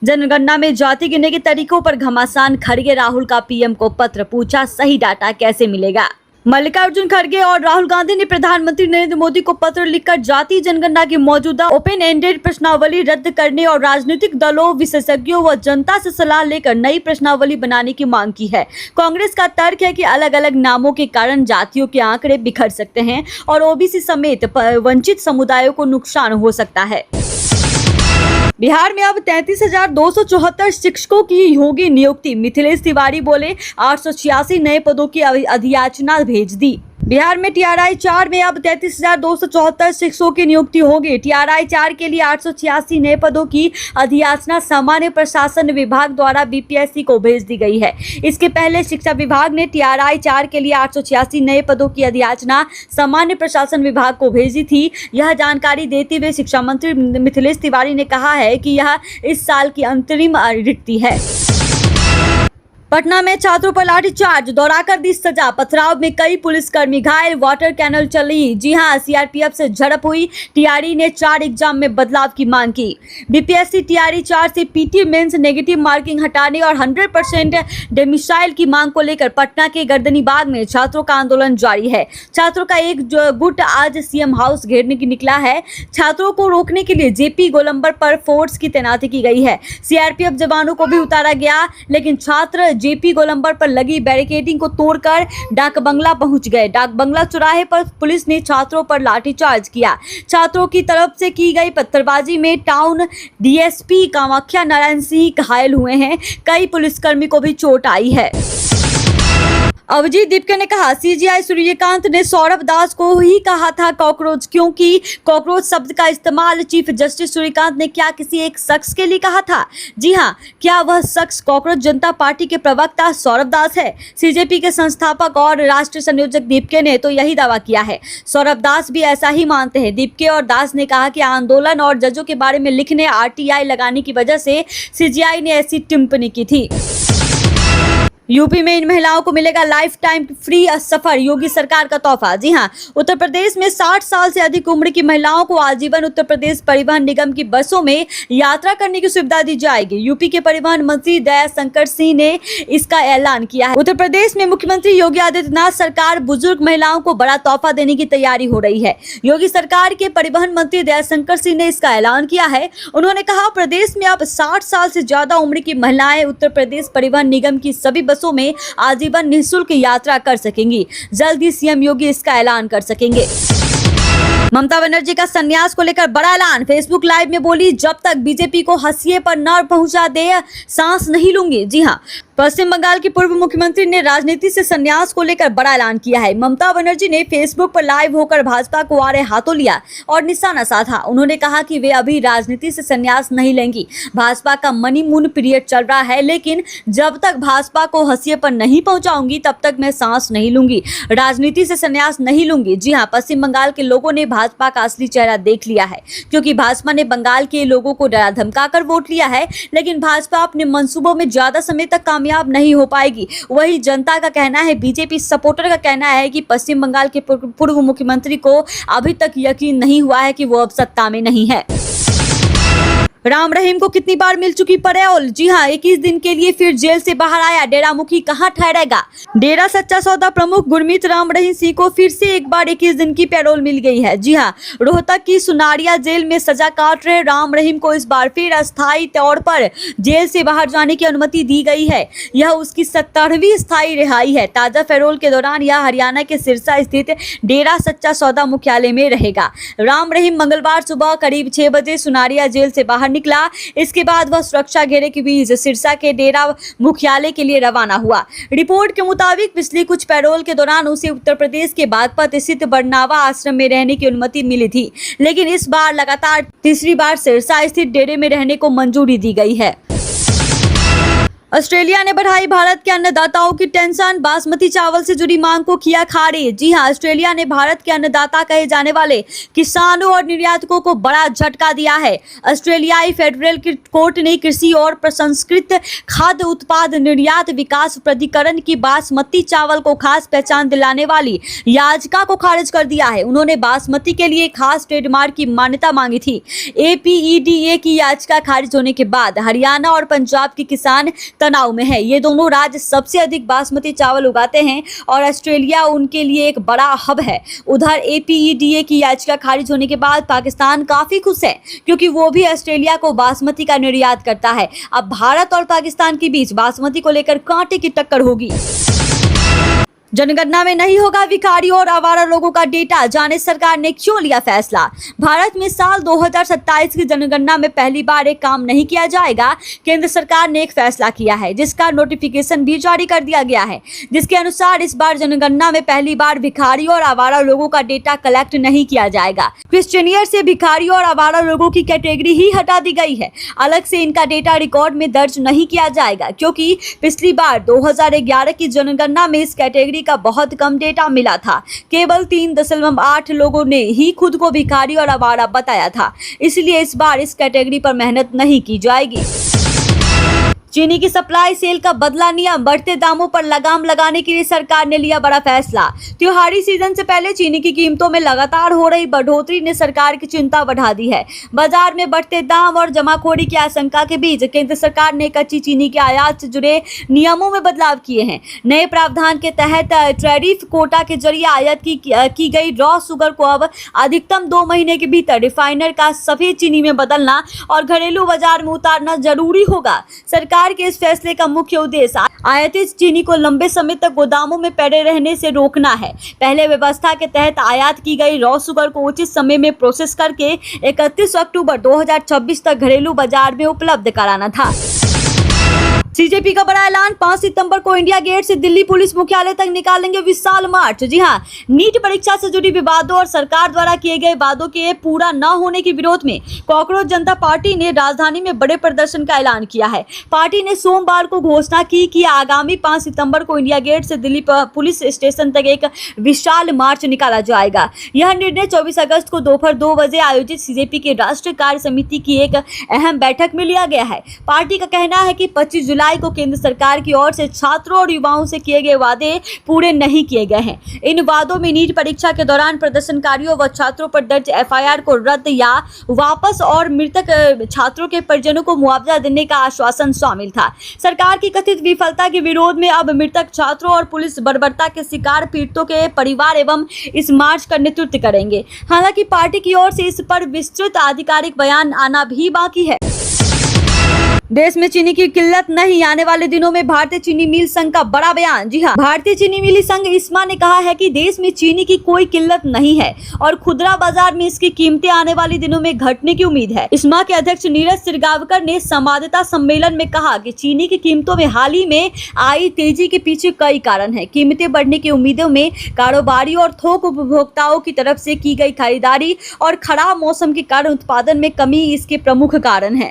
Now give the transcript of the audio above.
जनगणना में जाति गिनने के तरीकों पर घमासान, खड़गे राहुल का पीएम को पत्र, पूछा सही डाटा कैसे मिलेगा। मल्लिकार्जुन खड़गे और राहुल गांधी ने प्रधानमंत्री नरेंद्र मोदी को पत्र लिखकर जाति जनगणना की मौजूदा ओपन एंडेड प्रश्नावली रद्द करने और राजनीतिक दलों, विशेषज्ञों व जनता से सलाह लेकर नई प्रश्नावली बनाने की मांग की है। कांग्रेस का तर्क है कि अलग अलग नामों के कारण जातियों के आंकड़े बिखर सकते हैं और ओबीसी समेत वंचित समुदायों को नुकसान हो सकता है। बिहार में अब 33,274 शिक्षकों की होगी नियुक्ति, मिथिलेश तिवारी बोले 886 नए पदों की अधियाचना भेज दी। बिहार में TRI 4 में अब 33,274 शिक्षकों की नियुक्ति होगी। TRI 4 के लिए 886 नए पदों की अधियाचना सामान्य प्रशासन विभाग द्वारा BPSC को भेज दी गई है। इसके पहले शिक्षा विभाग ने TRI 4 के लिए 886 नए पदों की अधियाचना सामान्य प्रशासन विभाग को भेजी थी। यह जानकारी देते हुए शिक्षा मंत्री मिथिलेश तिवारी ने कहा है कि यह इस साल की अंतरिम रिक्ति है। पटना में छात्रों पर लाठीचार्ज, दौड़ाकर दी सजा, पथराव में कई पुलिसकर्मी घायल, वाटर कैनल चली। जी हां, CRPF से झड़प हुई। TRE ने 4 एग्जाम में बदलाव की मांग की। BPSC TRE 4 से PT मेंस नेगेटिव मार्किंग हटाने और 100% डोमिसाइल की मांग को लेकर पटना के गर्दनीबाग में छात्रों का आंदोलन जारी है। छात्रों का एक गुट आज CM हाउस घेरने की निकला है। छात्रों को रोकने के लिए JP गोलंबर पर फोर्स की तैनाती की गई है। CRPF जवानों को भी उतारा गया, लेकिन छात्र JP गोलंबर पर लगी बैरिकेडिंग को तोड़कर डाक बंगला पहुंच गए। डाक बंगला चौराहे पर पुलिस ने छात्रों पर लाठीचार्ज किया। छात्रों की तरफ से की गई पत्थरबाजी में टाउन DSP कामाख्या नारायण सिंह घायल हुए हैं। कई पुलिसकर्मी को भी चोट आई है। अभिजीत दीपके ने कहा CGI सूर्यकांत ने सौरभ दास को ही कहा था कॉकरोच, क्योंकि कॉकरोच शब्द का इस्तेमाल चीफ जस्टिस सूर्यकांत ने क्या किसी एक शख्स के लिए कहा था? जी हां, क्या वह शख्स कॉकरोच जनता पार्टी के प्रवक्ता सौरभ दास है? CJP के संस्थापक और राष्ट्रीय संयोजक दीपके ने तो यही दावा किया है। सौरभ दास भी ऐसा ही मानते हैं। दीपके और दास ने कहा कि आंदोलन और जजों के बारे में लिखने, RTI लगाने की वजह से CGI ने ऐसी टिप्पणी की थी। यूपी में इन महिलाओं को मिलेगा लाइफ टाइम फ्री सफर, योगी सरकार का तोहफा। जी हां, उत्तर प्रदेश में 60 साल से अधिक उम्र की महिलाओं को आजीवन उत्तर प्रदेश परिवहन निगम की बसों में यात्रा करने की सुविधा दी जाएगी। यूपी के परिवहन मंत्री दयाशंकर सिंह ने इसका ऐलान किया है। उत्तर प्रदेश में मुख्यमंत्री योगी आदित्यनाथ सरकार बुजुर्ग महिलाओं को बड़ा तोहफा देने की तैयारी हो रही है। योगी सरकार के परिवहन मंत्री दयाशंकर सिंह ने इसका ऐलान किया है। उन्होंने कहा, प्रदेश में अब 60 साल से ज्यादा उम्र की महिलाएं उत्तर प्रदेश परिवहन निगम की सभी बसों में आजीवन निःशुल्क यात्रा कर सकेंगी। जल्द ही CM योगी इसका ऐलान कर सकेंगे। ममता बनर्जी का संन्यास को लेकर बड़ा ऐलान। फेसबुक लाइव में बोली, जब तक बीजेपी को हंसिए पर न पहुंचा दे सांस नहीं लूंगी। जी हां, पश्चिम बंगाल की पूर्व मुख्यमंत्री ने राजनीति से संन्यास को लेकर बड़ा ऐलान किया है। ममता बनर्जी ने फेसबुक पर लाइव होकर भाजपा को आड़े हाथों लिया और निशाना साधा। उन्होंने कहा कि वे अभी राजनीति से संन्यास नहीं लेंगी। भाजपा का मनीमून पीरियड चल रहा है, लेकिन जब तक भाजपा को हंसिए पर नहीं पहुंचाऊंगी तब तक मैं सांस नहीं लूंगी, राजनीति से संन्यास नहीं लूंगी। जी हाँ, पश्चिम बंगाल के लोगों ने भाजपा का असली चेहरा देख लिया है, क्योंकि भाजपा ने बंगाल के लोगों को डरा धमकाकर वोट लिया है, लेकिन भाजपा अपने मंसूबों में ज्यादा समय तक कामयाब नहीं हो पाएगी। वही जनता का कहना है। बीजेपी सपोर्टर का कहना है कि पश्चिम बंगाल के पूर्व मुख्यमंत्री को अभी तक यकीन नहीं हुआ है कि वो अब सत्ता में नहीं है। राम रहीम को कितनी बार मिल चुकी पैरोल? जी हां, 21 दिन के लिए फिर जेल से बाहर आया। डेरा मुखी कहां ठहरेगा? डेरा सच्चा सौदा प्रमुख गुरमीत राम रहीम सिंह को फिर से एक बार 21 दिन की पैरोल मिल गई है। जी हां, रोहतक की सुनारिया जेल में सजा काट रहे राम रहीम को इस बार फिर अस्थायी तौर पर जेल से बाहर जाने की अनुमति दी गई है। यह उसकी 17वीं स्थायी रिहाई है। ताजा पैरोल के दौरान यह हरियाणा के सिरसा स्थित डेरा सच्चा सौदा मुख्यालय में रहेगा। राम रहीम मंगलवार सुबह करीब 6 बजे सुनारिया जेल से बाहर निकला। इसके बाद वह सुरक्षा घेरे के बीच सिरसा के डेरा मुख्यालय के लिए रवाना हुआ। रिपोर्ट के मुताबिक पिछली कुछ पैरोल के दौरान उसे उत्तर प्रदेश के बागपत स्थित बरनावा आश्रम में रहने की अनुमति मिली थी, लेकिन इस बार लगातार तीसरी बार सिरसा स्थित डेरे में रहने को मंजूरी दी गई है। ऑस्ट्रेलिया ने बढ़ाई भारत के अन्नदाताओं की टेंशन, बासमती चावल से जुड़ी मांग को किया खारिज। जी हां, ऑस्ट्रेलिया ने भारत के अन्नदाता कहे जाने वाले किसानों और निर्यातकों को बड़ा झटका दिया है। ऑस्ट्रेलियाई फेडरल कोर्ट ने कृषि और प्रसंस्कृत खाद्य उत्पाद निर्यात विकास प्राधिकरण की बासमती चावल को खास पहचान दिलाने वाली याचिका को खारिज कर दिया है। उन्होंने बासमती के लिए खास ट्रेडमार्क की मान्यता मांगी थी। APEDA की याचिका खारिज होने के बाद हरियाणा और पंजाब के किसान तनाव में है। ये दोनों राज्य सबसे अधिक बासमती चावल उगाते हैं और ऑस्ट्रेलिया उनके लिए एक बड़ा हब है। उधर APEDA की याचिका खारिज होने के बाद पाकिस्तान काफी खुश है, क्योंकि वो भी ऑस्ट्रेलिया को बासमती का निर्यात करता है। अब भारत और पाकिस्तान के बीच बासमती को लेकर कांटे की टक्कर होगी। जनगणना में नहीं होगा भिखारियों और आवारा लोगों का डेटा, जाने सरकार ने क्यों लिया फैसला। भारत में साल 2027 की जनगणना में पहली बार एक काम नहीं किया जाएगा। केंद्र सरकार ने एक फैसला किया है, जिसका नोटिफिकेशन भी जारी कर दिया गया है, जिसके अनुसार इस बार जनगणना में पहली बार भिखारियों और आवारा लोगों का डेटा कलेक्ट नहीं किया जाएगा। क्वेश्चनियर से भिखारियों और आवारा लोगों की कैटेगरी ही हटा दी गई है। अलग से इनका डेटा रिकॉर्ड में दर्ज नहीं किया जाएगा, क्योंकि पिछली बार 2011 की जनगणना में इस कैटेगरी का बहुत कम डेटा मिला था। केवल 3.8 लोगों ने ही खुद को भिखारी और आवारा बताया था। इसलिए इस बार इस कैटेगरी पर मेहनत नहीं की जाएगी। चीनी की सप्लाई सेल का बदला नियम, बढ़ते दामों पर लगाम लगाने के लिए सरकार ने लिया बड़ा फैसला। त्योहारी सीजन से पहले चीनी की कीमतों में लगातार हो रही बढ़ोतरी ने सरकार की चिंता बढ़ा दी है। बाजार में बढ़ते दाम और जमाखोरी की आशंका के बीच केंद्र सरकार ने कच्ची चीनी के आयात से जुड़े नियमों में बदलाव किए हैं। नए प्रावधान के तहत टैरिफ कोटा के जरिए आयात की गई रॉ शुगर को अब अधिकतम 2 महीने के भीतर रिफाइनर का सफेद चीनी में बदलना और घरेलू बाजार में उतारना जरूरी होगा। सरकार के इस फैसले का मुख्य उद्देश्य आयातित चीनी को लंबे समय तक गोदामों में पड़े रहने से रोकना है। पहले व्यवस्था के तहत आयात की गई रॉ शुगर को उचित समय में प्रोसेस करके 31 अक्टूबर 2026 तक घरेलू बाजार में उपलब्ध कराना था। CJP का बड़ा ऐलान, 5 सितंबर को इंडिया गेट से दिल्ली पुलिस मुख्यालय तक निकालेंगे विशाल मार्च। जी हां, नीट परीक्षा से जुड़ी विवादों और सरकार द्वारा किए गए वादों के पूरा न होने के विरोध में कॉकरोच जनता पार्टी ने राजधानी में बड़े प्रदर्शन का ऐलान किया है। पार्टी ने सोमवार को घोषणा की कि आगामी 5 सितंबर को इंडिया गेट से दिल्ली पुलिस स्टेशन तक एक विशाल मार्च निकाला जाएगा। यह निर्णय 24 अगस्त को दोपहर 2 बजे आयोजित CJP की राष्ट्रीय कार्य समिति की एक अहम बैठक में लिया गया है। पार्टी का कहना है कि 25 जुलाई को केंद्र सरकार की ओर से छात्रों और युवाओं से किए गए वादे पूरे नहीं किए गए हैं। इन वादों में नीट परीक्षा के दौरान प्रदर्शनकारियों व छात्रों पर दर्ज FIR को रद्द या वापस और मृतक छात्रों के परिजनों को मुआवजा देने का आश्वासन शामिल था। सरकार की कथित विफलता के विरोध में अब मृतक छात्रों और पुलिस बर्बरता के शिकार पीड़ितों के परिवार एवं इस मार्च का नेतृत्व करेंगे। हालांकि पार्टी की ओर से इस पर विस्तृत आधिकारिक बयान आना भी बाकी है। देश में चीनी की किल्लत नहीं, आने वाले दिनों में भारतीय चीनी मिल संघ का बड़ा बयान। जी हां, भारतीय चीनी मिली संघ ISMA ने कहा है कि देश में चीनी की कोई किल्लत नहीं है और खुदरा बाजार में इसकी कीमतें आने वाले दिनों में घटने की उम्मीद है। ISMA के अध्यक्ष नीरज सिरगावकर ने संवाददाता सम्मेलन में कहा कि चीनी की कीमतों में हाल ही में आई तेजी के पीछे कई कारण है। कीमतें बढ़ने की उम्मीदों में कारोबारी और थोक उपभोक्ताओं की तरफ से की गई खरीदारी और खराब मौसम के कारण उत्पादन में कमी इसके प्रमुख कारण है।